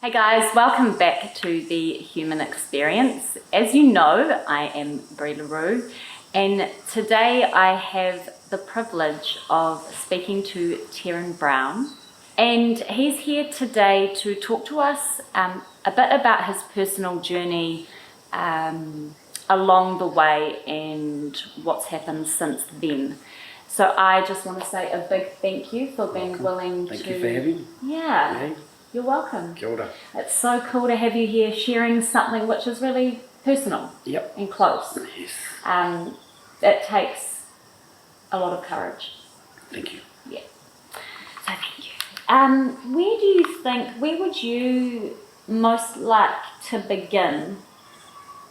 Hey guys, welcome back to the Human Experience. As you know, I am Bree and today I have the privilege of speaking to Terrin Brown. And he's here today to talk to us a bit about his personal journey along the way and what's happened since then. So I just want to say a big thank you for being willing Thank you for having me. Yeah. You're welcome. Kia ora. It's so cool to have you here sharing something which is really personal and close. Yes. It takes a lot of courage. Thank you. Yeah. So thank you. Where would you most like to begin?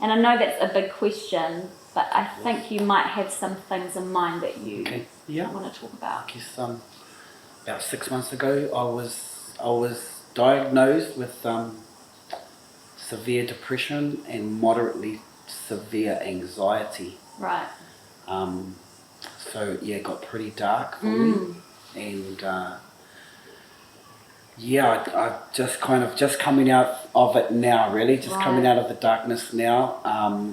And I know that's a big question, but I think you might have some things in mind that you want to talk about. I guess about 6 months ago, I was diagnosed with severe depression and moderately severe anxiety. Right. So yeah, it got pretty dark for me, and I just coming out of it now. Really, just coming out of the darkness now.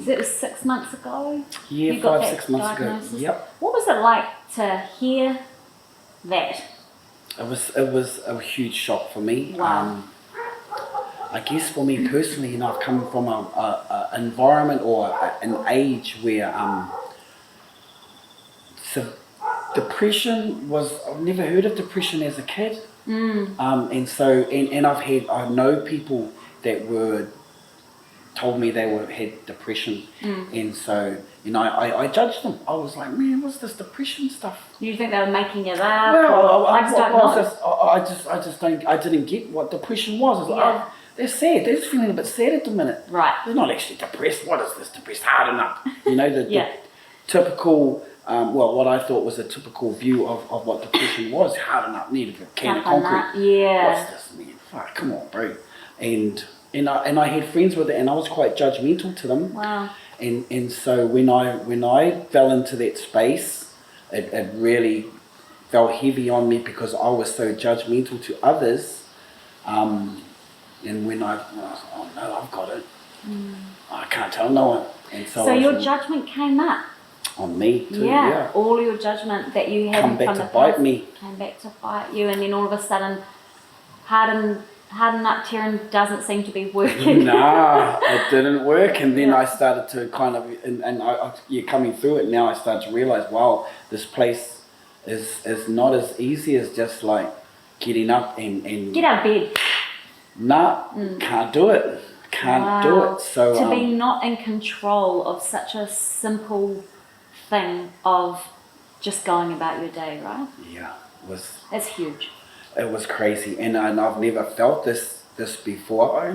So it was 6 months ago. Yeah, you got 6 months diagnosis? ago. Yep. What was it like to hear that? It was a huge shock for me. Wow. I guess for me personally, I've come from a environment or an age where depression was. I've never heard of depression as a kid, and I know people that told me they had depression, and so I judged them. I was like, man, what's this depression stuff? You think they were making it up? Well, I didn't get what depression was. I was like, they're sad. They're just feeling a bit sad at the minute. Right. They're not actually depressed. What is this? Depressed? Harden up. The typical, what I thought was a typical view of what depression was. Harden up. Need a can of concrete. Yeah. What's this, man? Fuck, come on, bro. And I had friends with it, and I was quite judgmental to them. Wow. And so when I fell into that space, it really felt heavy on me because I was so judgmental to others. And when I was like, oh no, I've got it. I can't tell no one. And so your judgment came up. On me too, yeah. All your judgment that you had come back to bite me. Came back to bite you, and then all of a sudden, harden up Terrin doesn't seem to be working. Nah, it didn't work. And then I started to kind of, coming through it now, I started to realize, wow, this place is not as easy as just like getting up and get out of bed. Nah, can't do it. Can't do it. So to be not in control of such a simple thing of just going about your day, right? Yeah, it's huge. It was crazy, and I've never felt this before.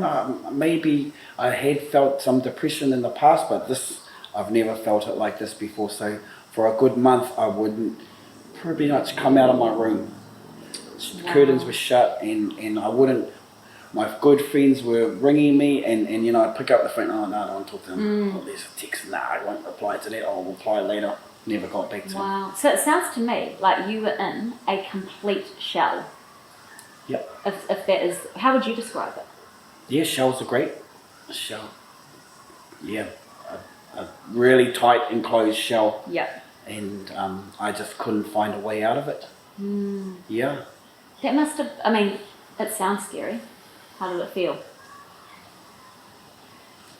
Maybe I had felt some depression in the past, but I've never felt it like this before. So for a good month, I wouldn't pretty much come out of my room. Wow. Curtains were shut, and I wouldn't. My good friends were ringing me, and I'd pick up the phone. Oh no, I don't want to talk to them. Oh, there's a text. No, I won't reply to that. I'll reply later. Never got back to them. Wow. So it sounds to me like you were in a complete shell. Yep. If that is, how would you describe it? Yeah, shells are great. A shell. Yeah, a really tight enclosed shell. Yep. And I just couldn't find a way out of it. Yeah. That must have. I mean, it sounds scary. How did it feel?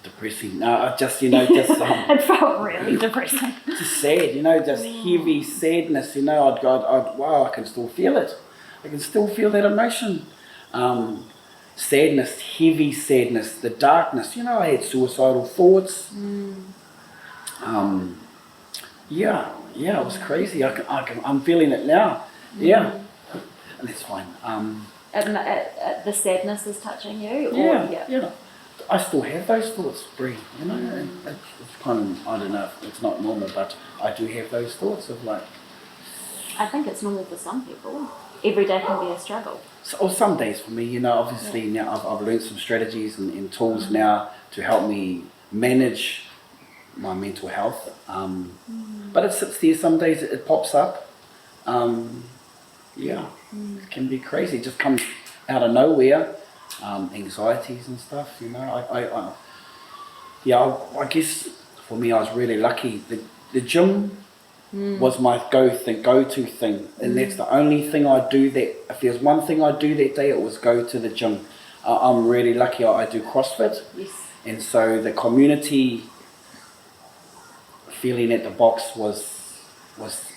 Depressing. No, just it felt really depressing. Just sad, just heavy sadness. Wow, I can still feel it. I can still feel that emotion. Sadness, heavy sadness, the darkness. I had suicidal thoughts. It was crazy. I'm feeling it now. Yeah, and that's fine. The sadness is touching you? Yeah. I still have those thoughts, Bree. It's kind of, I don't know, it's not normal, but I do have those thoughts of like. I think it's normal for some people. Every day can be a struggle. Or some days for me, obviously now I've learned some strategies and tools now to help me manage my mental health. But it sits there, some days it pops up. It can be crazy. It just comes out of nowhere. anxieties and stuff. I guess for me, I was really lucky. The gym was my go-to thing, and that's the only thing I do. That if there's one thing I do that day, it was go to the gym. I'm really lucky. I do CrossFit, Yes. and so the community feeling at the box was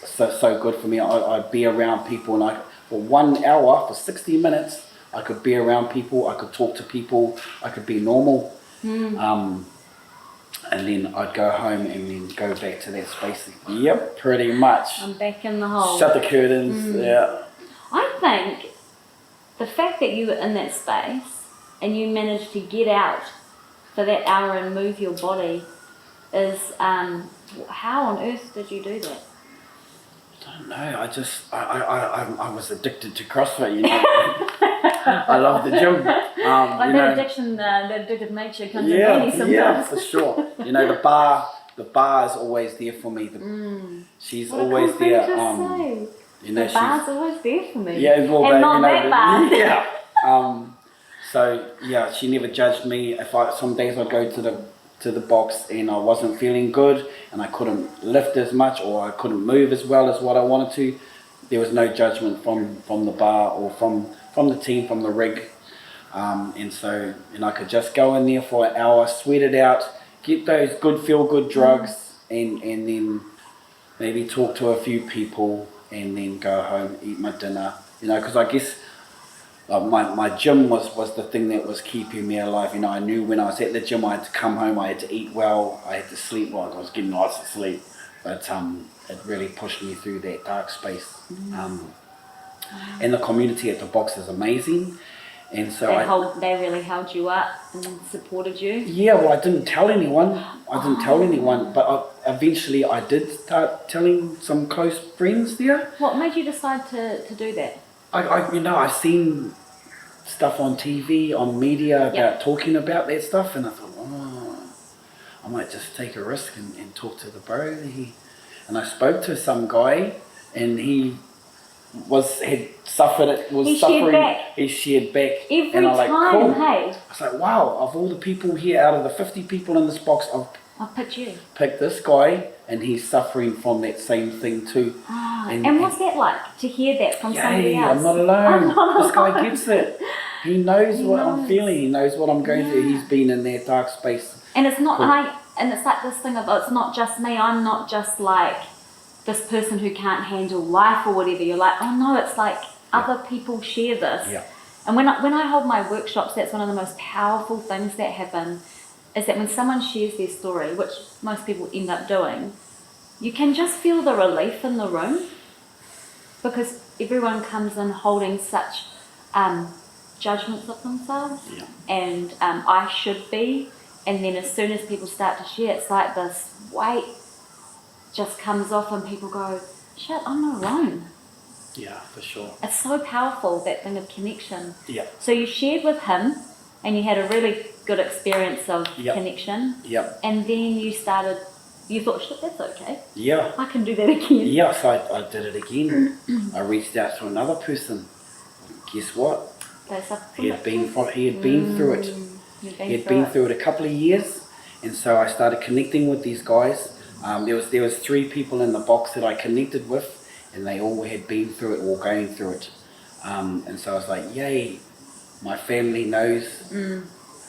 so good for me. I'd be around people, and for 1 hour, for 60 minutes, I could be around people. I could talk to people. I could be normal. And then I'd go home and then go back to that space. Yep, pretty much. I'm back in the hole. Shut the curtains. Yeah. I think the fact that you were in that space and you managed to get out for that hour and move your body is, how on earth did you do that? I don't know. I was addicted to CrossFit. I love the gym. That addiction, that addictive nature comes in handy sometimes. Yeah, for sure. The bar is always there for me. She's What a always cool thing there. to say. The bar's always there for me. Yeah, well, and not that bar. Yeah. So yeah, she never judged me. Some days I'd go to the box and I wasn't feeling good and I couldn't lift as much or I couldn't move as well as what I wanted to. There was no judgment from the bar or from the team, from the rig. And so I could just go in there for an hour, sweat it out, get those good feel-good drugs and then maybe talk to a few people and then go home, eat my dinner. Because I guess my gym was the thing that was keeping me alive. I knew when I was at the gym I had to come home, I had to eat well, I had to sleep well. I was getting lots of sleep, but it really pushed me through that dark space. And the community at the box is amazing, and so they really held you up and supported you. Yeah, well, I didn't tell anyone. But eventually I did start telling some close friends there. What made you decide to do that? I've seen stuff on TV, on media about talking about that stuff, and I thought, I might just take a risk and talk to the bro. And I spoke to some guy, and he had suffered it, he shared back. Every and I'm like, time, cool. hey? I was like, wow, of all the people here, out of the 50 people in this box, I've picked you. Picked this guy, and he's suffering from that same thing too. And what's that like, to hear that from somebody else? I'm not alone. This guy gets it. He knows what I'm feeling. He knows what I'm going through. He's been in that dark space. And it's not, and it's like this thing of, it's not just me. I'm not just like this person who can't handle life or whatever. You're like, oh no, it's like other people share this. Yeah. And when I hold my workshops, that's one of the most powerful things that happen, is that when someone shares their story, which most people end up doing, you can just feel the relief in the room, because everyone comes in holding such judgments of themselves, and I should be, and then as soon as people start to share, it's like this weight just comes off and people go, shit, I'm not alone. Yeah, for sure. It's so powerful, that thing of connection. Yeah. So you shared with him and you had a really good experience of connection. Yep. And then you thought, shit, that's okay. Yeah. I can do that again. Yeah, so I did it again. I reached out to another person. Guess what? He had been through it. He had been through it a couple of years, and so I started connecting with these guys. There was 3 people in the box that I connected with, and they all had been through it or going through it. And so I was like, yay, my family knows.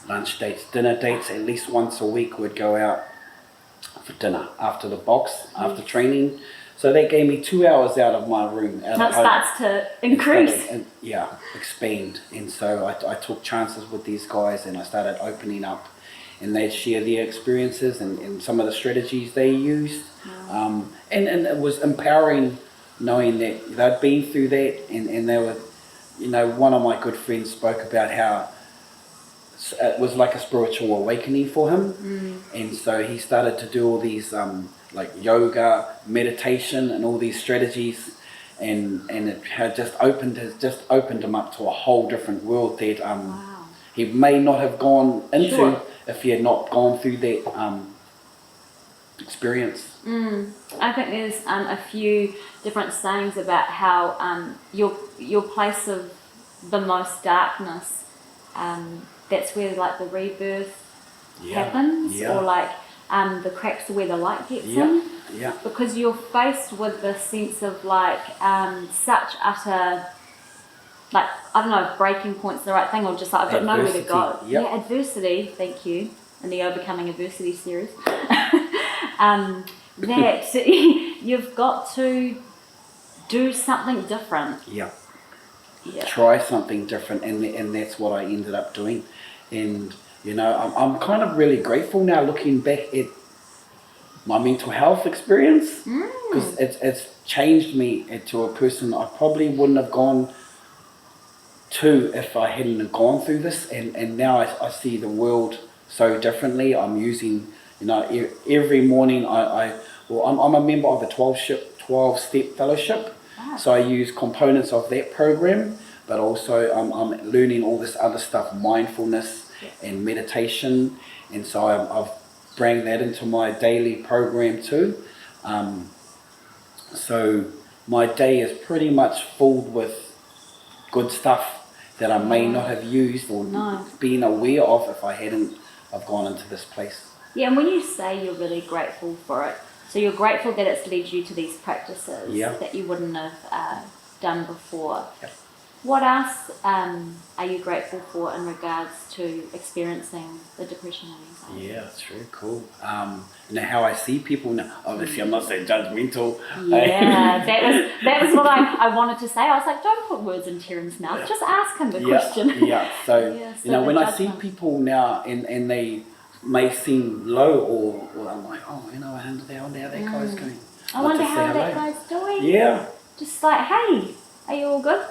Lunch dates, dinner dates, at least once a week we'd go out for dinner after the box, after training. So that gave me 2 hours out of my room. That starts to increase. Expand. And so I took chances with these guys, and I started opening up, and they'd share their experiences and some of the strategies they used. And it was empowering knowing that they'd been through that, and they were, one of my good friends spoke about how it was like a spiritual awakening for him. And so he started to do all these like yoga, meditation, and all these strategies, and it had just opened him up to a whole different world that he may not have gone into if he had not gone through that experience. I think there's a few different sayings about how your place of the most darkness that's where like the rebirth Yeah. happens, Yeah. or like the cracks are where the light gets Yeah. in. Yeah. Because you're faced with this sense of like such utter, like, I don't know if breaking point's the right thing, or just like I've got nowhere to go. Adversity, yep. Yeah, adversity, thank you, in the Overcoming Adversity series. That you've got to do something different. Yeah. Yeah. Try something different, and that's what I ended up doing. And you know, I'm kind of really grateful now looking back at my mental health experience, because it's changed me into a person I probably wouldn't have gone to if I hadn't gone through this. And now I see the world so differently. I'm using, you know, every morning I'm a member of a 12-step fellowship. Wow. So I use components of that program, but also I'm learning all this other stuff, mindfulness and meditation. And so I've bring that into my daily program too. So my day is pretty much filled with good stuff that I may not have used or been aware of if I hadn't have gone into this place. Yeah, and when you say you're really grateful for it, so you're grateful that it's led you to these practices that you wouldn't have done before. Yep. What else are you grateful for in regards to experiencing the depression and anxiety? Yeah, it's really cool. You know, how I see people now, obviously I'm not saying judgmental. Yeah, that was what I wanted to say. I was like, don't put words in Terrin's mouth, just ask him the question. Yeah, so, so you know, when I see judgment. people now and they may seem low, or I'm like, oh, you know, I wonder how that guy's going. I wonder Just say how that hello. guy's doing. Yeah. Just like, hey, are you all good?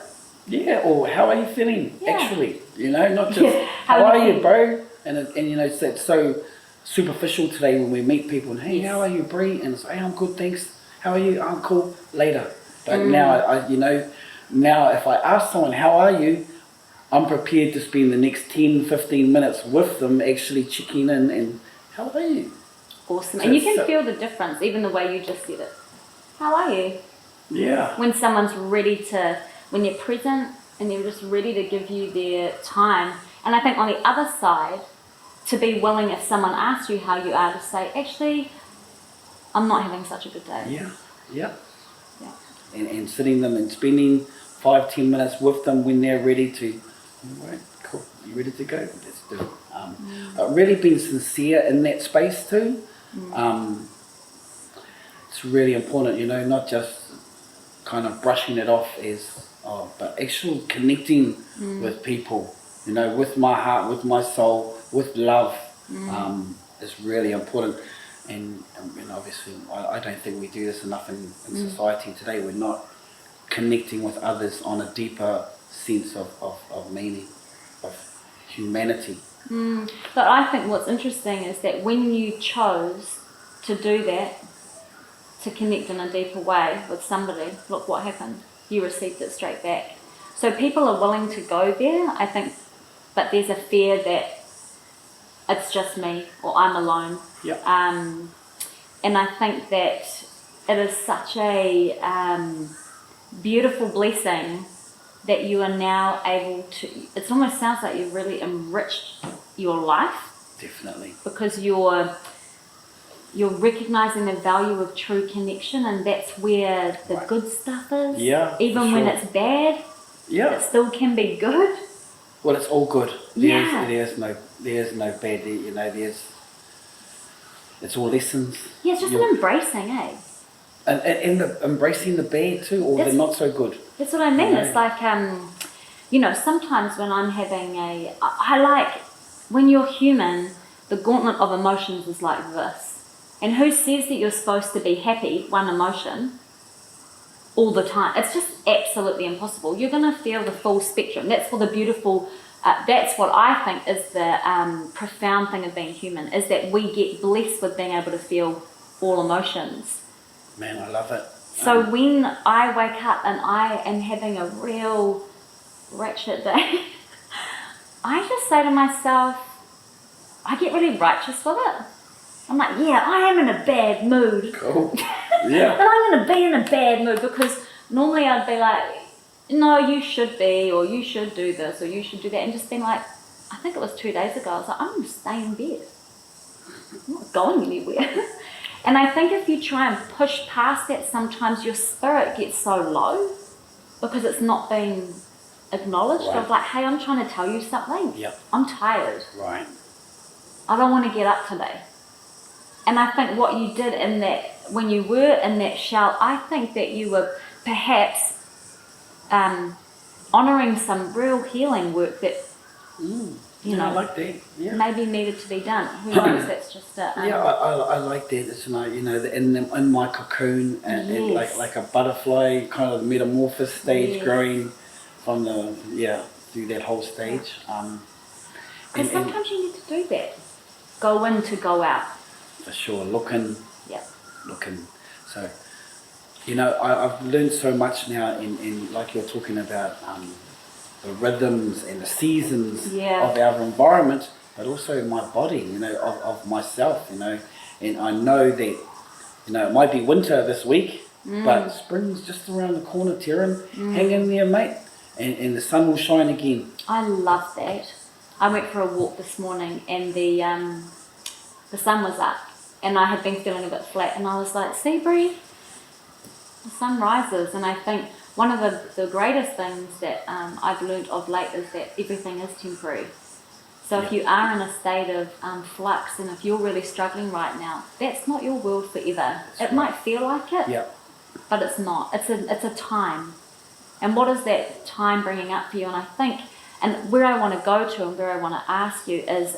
Yeah, or how are you feeling, actually? You know, not just, How how are are you you, bro? And you know, it's so superficial today when we meet people and, hey, how are you, Bree? And it's, hey, I'm good, thanks. How are you? I'm cool, later. But now, you know, now if I ask someone, how are you? I'm prepared to spend the next 10, 15 minutes with them actually checking in and, how are you? Awesome. So And you can feel the difference, even the way you just said it. How are you? Yeah. When someone's ready to, when you're present and they're just ready to give you their time. And I think on the other side, to be willing, if someone asks you how you are, to say, actually, I'm not having such a good day. Yeah. Yeah. And sitting them and spending 5-10 minutes with them when they're ready to, right, cool, you ready to go? Let's do it. But really being sincere in that space too. It's really important, you know, not just kind of brushing it off as, but actually connecting with people, you know, with my heart, with my soul, with love, is really important. And obviously, I don't think we do this enough in society today. We're not connecting with others on a deeper sense of meaning, of humanity. But I think what's interesting is that when you chose to do that, to connect in a deeper way with somebody, look what happened. You received it straight back. So people are willing to go there, I think, but there's a fear that it's just me or I'm alone. Yep. And I think that it is such a beautiful blessing that you are now able to, it almost sounds like you've really enriched your life. Definitely. Because you're recognizing the value of true connection, and that's where the good stuff is. Yeah. Even when it's bad, it still can be good. Well, it's all good. There's no bad. You know, it's all lessons. Yeah, it's just an embracing, eh? And embracing the bad too, or the not so good. That's what I mean. You know? It's like, you know, sometimes when I'm having I like, when you're human, the gauntlet of emotions is like this. And who says that you're supposed to be happy, one emotion, all the time? It's just absolutely impossible. You're going to feel the full spectrum. That's for the beautiful, that's what I think is the profound thing of being human, is that we get blessed with being able to feel all emotions. Man, I love it. So when I wake up and I am having a real wretched day, I just say to myself, I get really righteous with it. I'm like, yeah, I am in a bad mood. Cool. Yeah. And I'm going to be in a bad mood, because normally I'd be like, no, you should be, or you should do this, or you should do that, and just being like, I think it was 2 days ago, I was like, I'm going to stay in bed. I'm not going anywhere. And I think if you try and push past that, sometimes your spirit gets so low because it's not being acknowledged. Right. Of like, hey, I'm trying to tell you something. Yep. I'm tired. Right. I don't want to get up today. And I think what you did in that, when you were in that shell, I think that you were perhaps honouring some real healing work that, you know, I like that. Yeah. maybe needed to be done. Who knows? That's just a... Yeah, I like that. It's like, you know, in my cocoon, and Yes. like a butterfly, kind of metamorphosis stage, Yes. growing from through that whole stage. Because sometimes you need to do that. Go in to go out. For sure, looking. So, you know, I've learned so much now in like you're talking about the rhythms and the seasons Yeah. of our environment, but also my body, you know, of myself, you know. And I know that, you know, it might be winter this week, but spring's just around the corner, Terrin. Hang in there, mate, and the sun will shine again. I love that. I went for a walk this morning and the sun was up and I had been feeling a bit flat and I was like, see Bree, the sun rises. And I think one of the greatest things that I've learned of late is that everything is temporary. So if you are in a state of flux and if you're really struggling right now, that's not your world forever. It might feel like it, but it's not. It's a time. And what is that time bringing up for you? And I think, and where I want to go to and where I want to ask you is,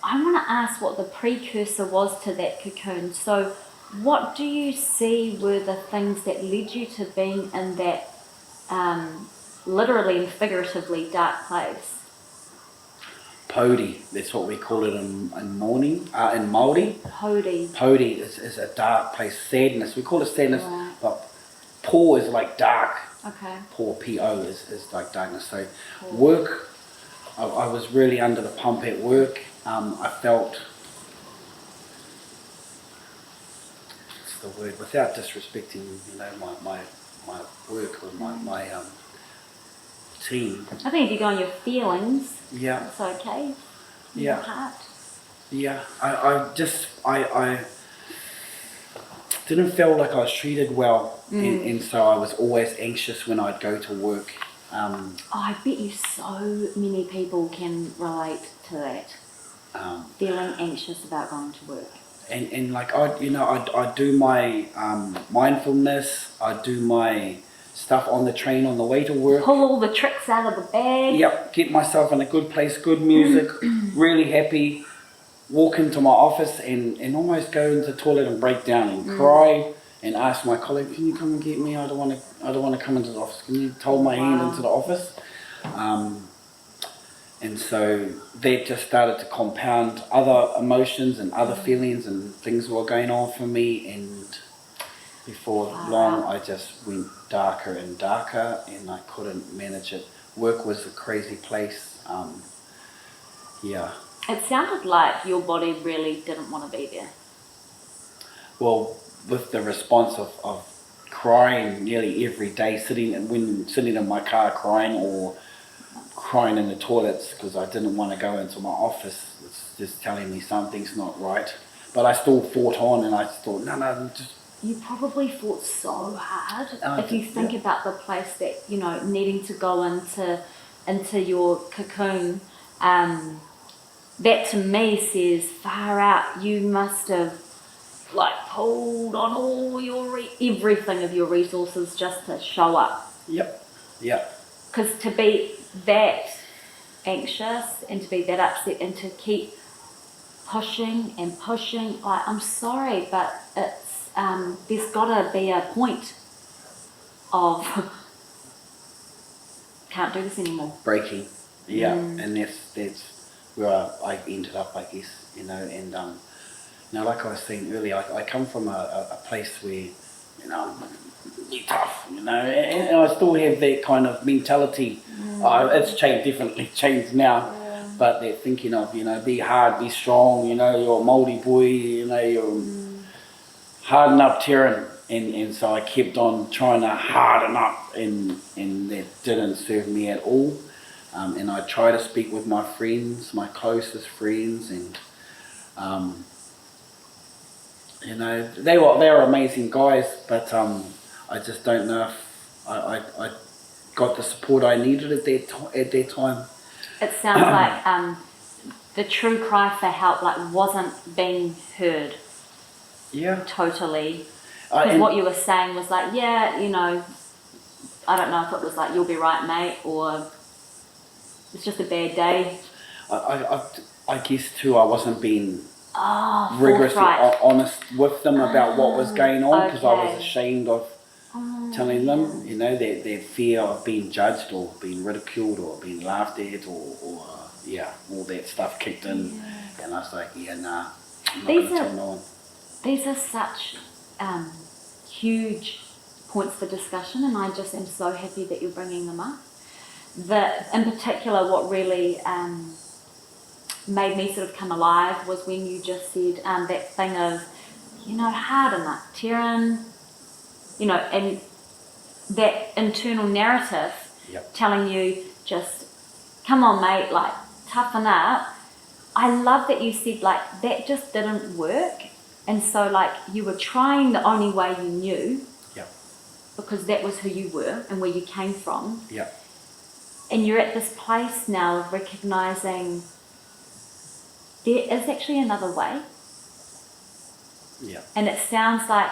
I want to ask what the precursor was to that cocoon. So what do you see were the things that led you to being in that literally and figuratively dark place? Pōuri, that's what we call it in Māori. Pōuri. Pōuri is a dark place, sadness. We call it sadness, Right. but pō is like dark. Okay. Pō, P-O, is like darkness. So work, I was really under the pump at work. I felt, what's the word, without disrespecting, you know, my work or my team. I think if you go on your feelings, Yeah. it's okay. In Yeah. your heart. Yeah, I didn't feel like I was treated well, and so I was always anxious when I'd go to work. Oh, I bet you so many people can relate to that. Feeling anxious about going to work. And like I do my mindfulness, I do my stuff on the train on the way to work. Pull all the tricks out of the bag. Yep, get myself in a good place, good music, really happy, walk into my office and almost go into the toilet and break down and cry and ask my colleague, can you come and get me? I don't want to come into the office. Can you hold my hand into the office? And so that just started to compound other emotions and other feelings and things were going on for me, and before long I just went darker and darker and I couldn't manage it. Work was a crazy place. It sounded like your body really didn't want to be there. Well, with the response of crying nearly every day, sitting in my car crying or crying in the toilets because I didn't want to go into my office. It's just telling me something's not right. But I still fought on and I thought, no, just... You probably fought so hard. If you think about the place that, you know, needing to go into your cocoon, that to me says far out. You must have like pulled on all your everything of your resources just to show up. Yep. Because to be that anxious and to be that upset and to keep pushing and pushing, like, I'm sorry, but it's there's got to be a point of can't do this anymore. Breaking. Yeah, and that's where I ended up, I guess, you know. And now, like I was saying earlier, I come from a place where, you know, you're tough, you know, and I still have that kind of mentality. It's definitely changed now, but that thinking of, you know, be hard, be strong, you know, you're a Māori boy, you know, you're harden up, Terrin, and so I kept on trying to harden up, and that didn't serve me at all. and I try to speak with my friends, my closest friends, and you know, they were amazing guys, but I just don't know if I got the support I needed at that time. It sounds like the true cry for help like wasn't being heard. Yeah. Totally. Because what you were saying was like, yeah, you know, I don't know if it was like, you'll be right, mate, or it's just a bad day. I guess too, I wasn't being rigorously forthright. honest with them about what was going on, because I was Okay. ashamed of telling them, you know, their fear of being judged or being ridiculed or being laughed at or yeah, all that stuff kicked in. Yeah. And I was like, yeah, nah, I'm not going to tell no one. These are such huge points for discussion, and I just am so happy that you're bringing them up. In particular, what really made me sort of come alive was when you just said that thing of, you know, harden up, Terrin, you know, and that internal narrative telling you just, come on, mate, like, toughen up. I love that you said, like, that just didn't work. And so, like, you were trying the only way you knew. Yep. Because that was who you were and where you came from. Yep. And you're at this place now of recognizing there is actually another way. Yeah. And it sounds like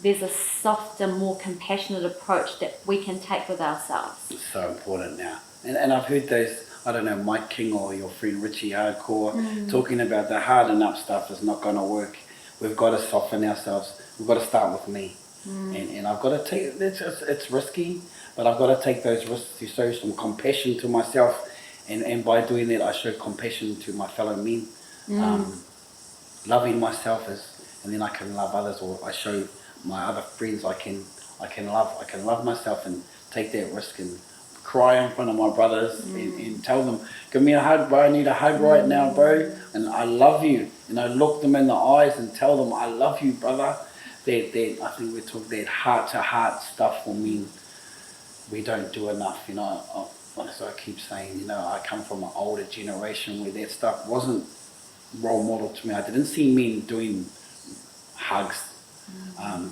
there's a softer, more compassionate approach that we can take with ourselves. It's so important now. And I've heard those, I don't know, Mike King or your friend Richie Hardcore talking about the harden up stuff is not going to work. We've got to soften ourselves. We've got to start with me. And I've got to take, it's risky, but I've got to take those risks to show some compassion to myself. And by doing that, I show compassion to my fellow men. Loving myself and then I can love others, or I show my other friends I can love myself and take that risk and cry in front of my brothers and tell them, give me a hug, bro, I need a hug right now, bro, and I love you. And I look them in the eyes and tell them, I love you, brother. That I think we talk that heart-to-heart stuff for men. We don't do enough, you know. As I keep saying, you know, I come from an older generation where that stuff wasn't role model to me. I didn't see men doing hugs,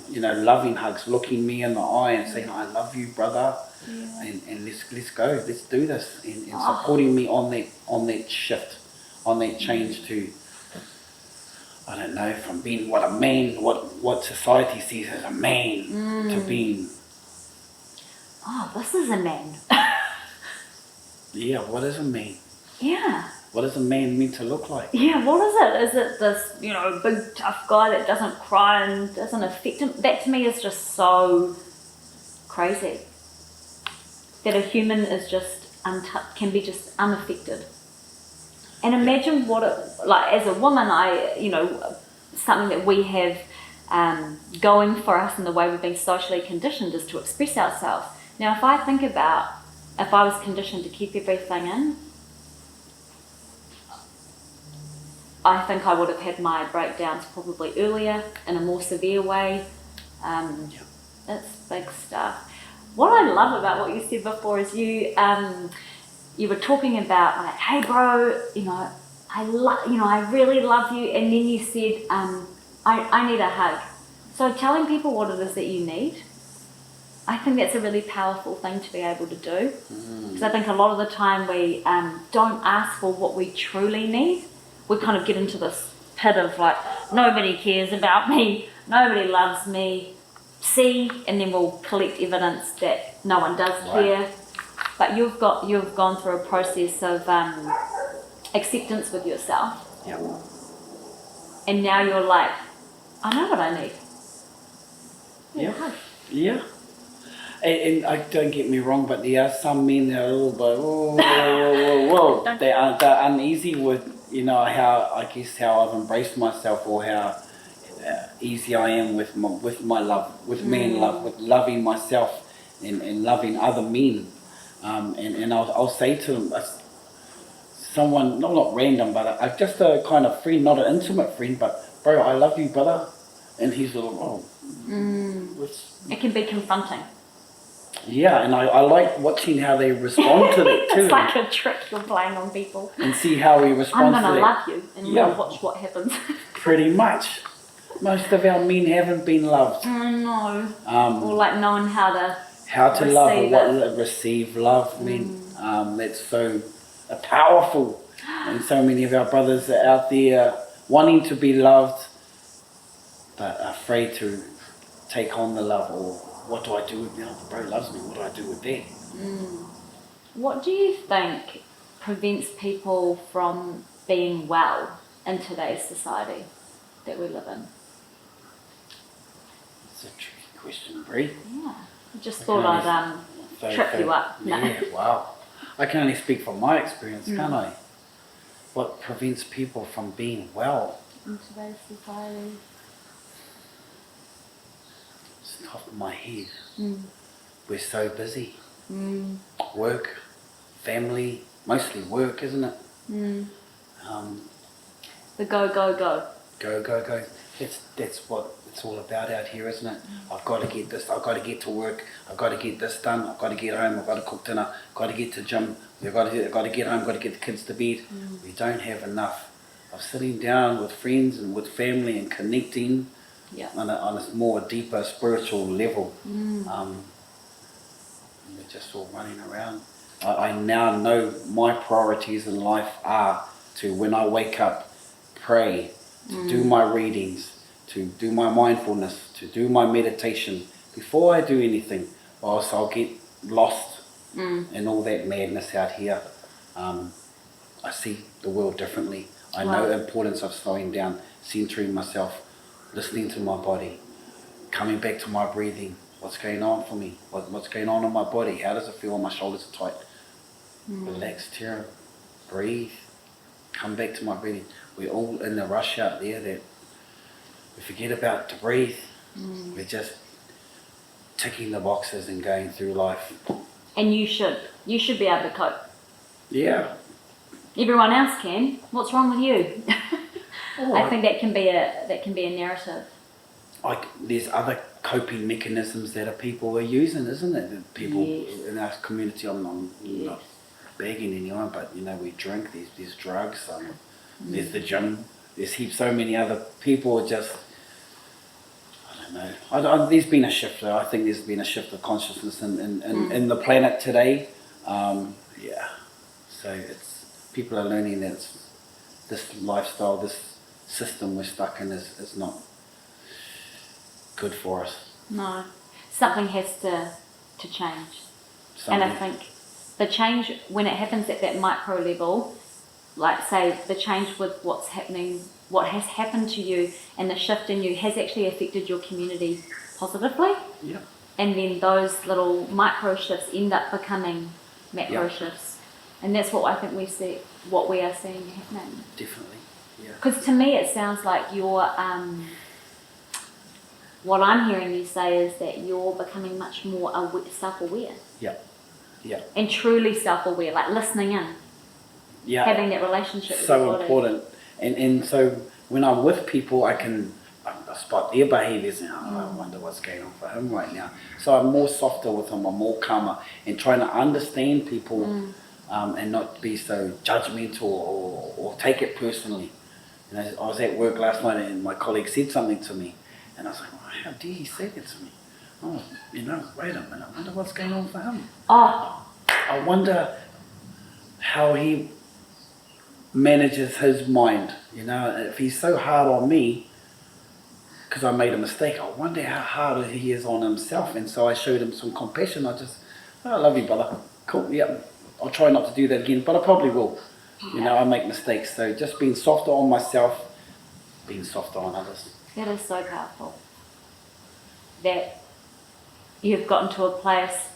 you know, loving hugs, looking me in the eye and saying, I love you, brother, and let's go, let's do this, and supporting me on that shift, on that change to, I don't know, from being what a man, what society sees as a man, to being, this is a man. yeah, what is a man? Yeah. What is a man meant to look like? Yeah, what is it? Is it this, you know, big tough guy that doesn't cry and doesn't affect him? That to me is just so crazy. That a human is just can be just unaffected. And imagine what it, like as a woman, you know, something that we have going for us in the way we've been socially conditioned is to express ourselves. Now, if I think about if I was conditioned to keep everything in, I think I would have had my breakdowns probably earlier in a more severe way. That's big stuff. What I love about what you said before is you were talking about like, hey bro, you know, I really love you, and then you said, I need a hug. So telling people what it is that you need, I think that's a really powerful thing to be able to do. Because I think a lot of the time we don't ask for what we truly need. We kind of get into this pit of like, nobody cares about me, nobody loves me, and then we'll collect evidence that no one does care. But you've gone through a process of acceptance with yourself. Yeah. And now you're like, I know what I need. Yeah. And I don't get me wrong, but there are some men that are a little bit, whoa. They're uneasy with, you know, how I've embraced myself, or how easy I am with my love, with man love, with loving myself and loving other men. And I'll say to them, someone, not random, but just a kind of friend, not an intimate friend, but bro, I love you, brother. And he's a little, It can be confronting. Yeah, and I like watching how they respond to that too. It's like a trick you're playing on people. And see how we I'm respond to gonna that. love you, and Yeah. we'll watch what happens. Pretty much. Most of our men haven't been loved. I know. Or like knowing how to Love or receive receive love. That's so powerful. And so many of our brothers are out there wanting to be loved, but afraid to take on the love. Or what do I do with, the bro loves me, what do I do with that? What do you think prevents people from being well in today's society that we live in? It's a tricky question, Bree. Yeah. I just thought I'd trip you up. No. Yeah, wow. I can only speak from my experience, can't I? What prevents people from being well? In today's society. It's the top of my head. We're so busy. Work, family, mostly work, isn't it? The go, go, go. Go, go, go. That's what it's all about out here, isn't it? I've got to get this, I've got to get to work, I've got to get this done, I've got to get home, I've got to cook dinner, I've got to get to gym, I've got to get home, I've got to get the kids to bed. We don't have enough of sitting down with friends and with family and connecting on a more deeper spiritual level. We're just all running around. I now know my priorities in life are to, when I wake up, pray, to do my readings, to do my mindfulness, to do my meditation before I do anything, or else I'll get lost in all that madness out here. I see the world differently. I know the importance of slowing down, centering myself, listening to my body, coming back to my breathing. What's going on for me? What's going on in my body? How does it feel when my shoulders are tight? Relax, Terrin. Breathe. Come back to my breathing. We're all in the rush out there that we forget about to breathe. We're just ticking the boxes and going through life. And you should be able to cope. Yeah. Everyone else can. What's wrong with you? I think that can be a narrative. Like there's other coping mechanisms that people are using, isn't it? That people in our community, I'm not begging anyone, but we drink. There's drugs. There's the gym. There's so many other people just. I don't know. There's been a shift. Though. I think there's been a shift of consciousness in the planet today. So it's people are learning that this lifestyle, this system we're stuck in is not good for us. No, something has to change. And I think the change, when it happens at that micro level, like say the change with what's happening, what has happened to you and the shift in you has actually affected your community positively. Yeah. And then those little micro shifts end up becoming macro shifts. And that's what I think we see, what we are seeing happening. Definitely, yeah. Because to me it sounds like you're, what I'm hearing you say is that you're becoming much more self-aware. Yeah, yeah. And truly self-aware, like listening in. Yeah. Having that relationship with so your body. Important. And so when I'm with people, I can spot their behaviours and I wonder what's going on for him right now. So I'm more softer with him, I'm more calmer and trying to understand people and not be so judgmental or take it personally. I was at work last night and my colleague said something to me and I was like, oh, how dare he say that to me? Oh, wait a minute, I wonder what's going on for him. Oh. I wonder how he manages his mind, if he's so hard on me because I made a mistake, I wonder how hard he is on himself. And so I showed him some compassion. I love you, brother, cool, yeah, I'll try not to do that again, but I probably will. I make mistakes, so just being softer on myself, being softer on others. That is so powerful, that you've gotten to a place,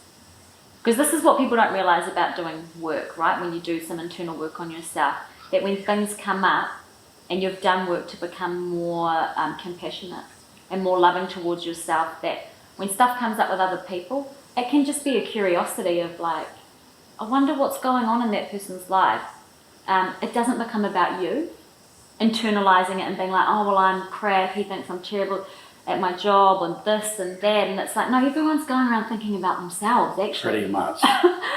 because this is what people don't realise about doing work, right? When you do some internal work on yourself, that when things come up and you've done work to become more compassionate and more loving towards yourself, that when stuff comes up with other people, it can just be a curiosity of like, I wonder what's going on in that person's life. It doesn't become about you, internalizing it and being like, oh, well, I'm crap, he thinks I'm terrible. at my job and this and that, and it's like, no, everyone's going around thinking about themselves, actually.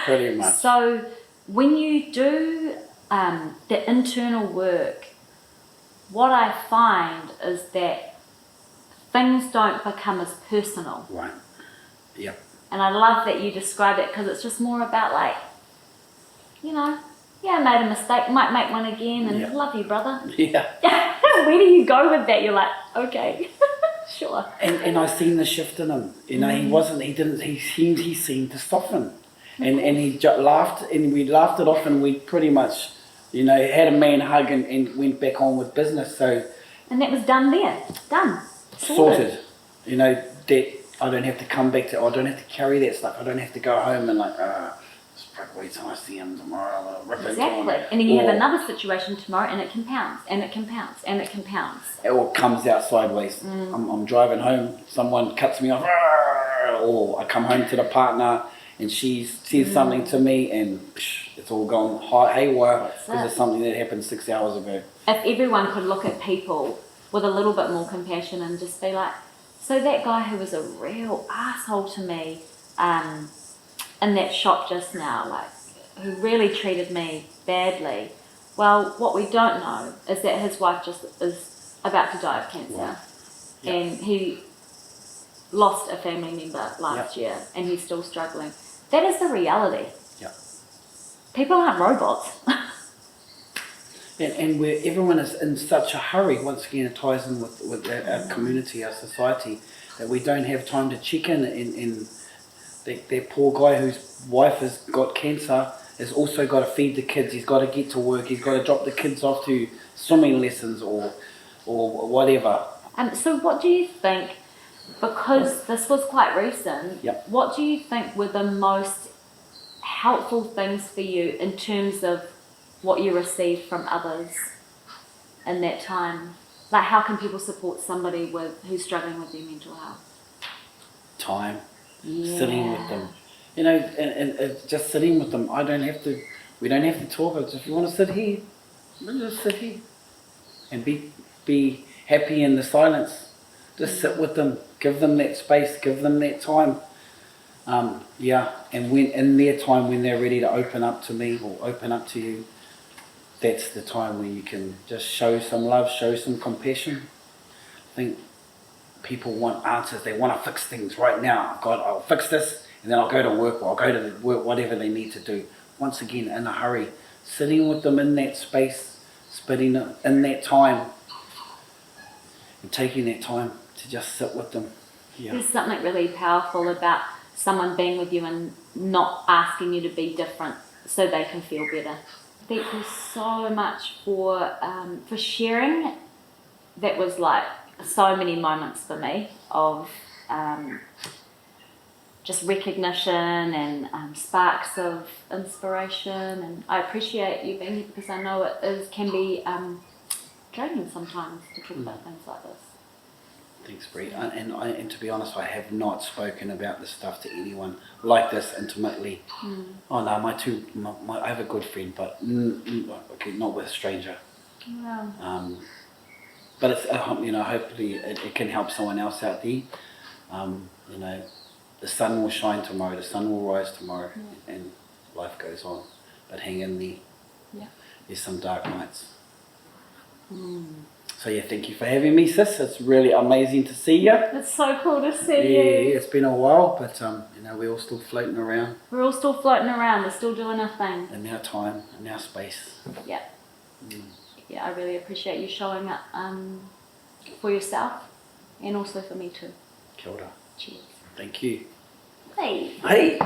Pretty much. So when you do the internal work, what I find is that things don't become as personal. Right. Yep. And I love that you describe it, because it's just more about like, you know, yeah, I made a mistake, might make one again, and love you, brother. Yeah. Where do you go with that? You're like, okay, sure. And I seen the shift in him. You know, he seemed to soften. And he laughed, and we laughed it off, and we pretty much, you know, had a man hug and went back on with business. So. And that was done there. Done. Sorted. You know, that I don't have to come back to, I don't have to carry that stuff. I don't have to go home and like, wait till I see him tomorrow. I'll rip exactly. And then you have another situation tomorrow, and it compounds, and it compounds, and it compounds. It all comes out sideways. I'm driving home, someone cuts me off, or I come home to the partner, and she says something to me, and it's all gone haywire because of something that happened 6 hours ago. If everyone could look at people with a little bit more compassion and just be like, so that guy who was a real asshole to me in that shop just now, like, who really treated me badly, well, what we don't know is that his wife just is about to die of cancer. Wow. Yep. And he lost a family member last year, and he's still struggling. That is the reality. Yep. People aren't robots. And where everyone is in such a hurry, once again it ties in with our community, our society, that we don't have time to check in that poor guy whose wife has got cancer has also got to feed the kids, he's got to get to work, he's got to drop the kids off to swimming lessons or whatever. So what do you think, because this was quite recent, what do you think were the most helpful things for you in terms of what you received from others in that time? Like, how can people support somebody who's struggling with their mental health? Time. Sitting with them, you know, and just sitting with them. We don't have to talk. If you want to sit here, just sit here and be happy in the silence. Just sit with them, give them that space, give them that time. And when in their time, when they're ready to open up to me or open up to you, that's the time where you can just show some love, show some compassion. I think people want answers. They want to fix things right now. I'll fix this, and then I'll go to work, or I'll go to work, whatever they need to do. Once again, in a hurry, sitting with them in that space, spending in that time, and taking that time to just sit with them. Yeah. There's something really powerful about someone being with you and not asking you to be different so they can feel better. Thank you so much for sharing. That was like so many moments for me of just recognition and sparks of inspiration, and I appreciate you being here, because I know it can be draining sometimes to talk about things like this. Thanks, Bree. And to be honest, I have not spoken about this stuff to anyone like this intimately. Oh no, I have a good friend, but okay, not with a stranger. Yeah. But it's hopefully it can help someone else out there. You know, the sun will shine tomorrow, the sun will rise tomorrow, and life goes on. But hang in there. Yeah. There's some dark nights. So yeah, thank you for having me, sis. It's really amazing to see you. It's so cool to see you. Yeah, it's been a while, but we're all still floating around. We're all still floating around. We're still doing our thing. In our time, in our space. Yeah. Yeah, I really appreciate you showing up for yourself, and also for me too. Kia ora. Cheers. Thank you. Hey. Hey.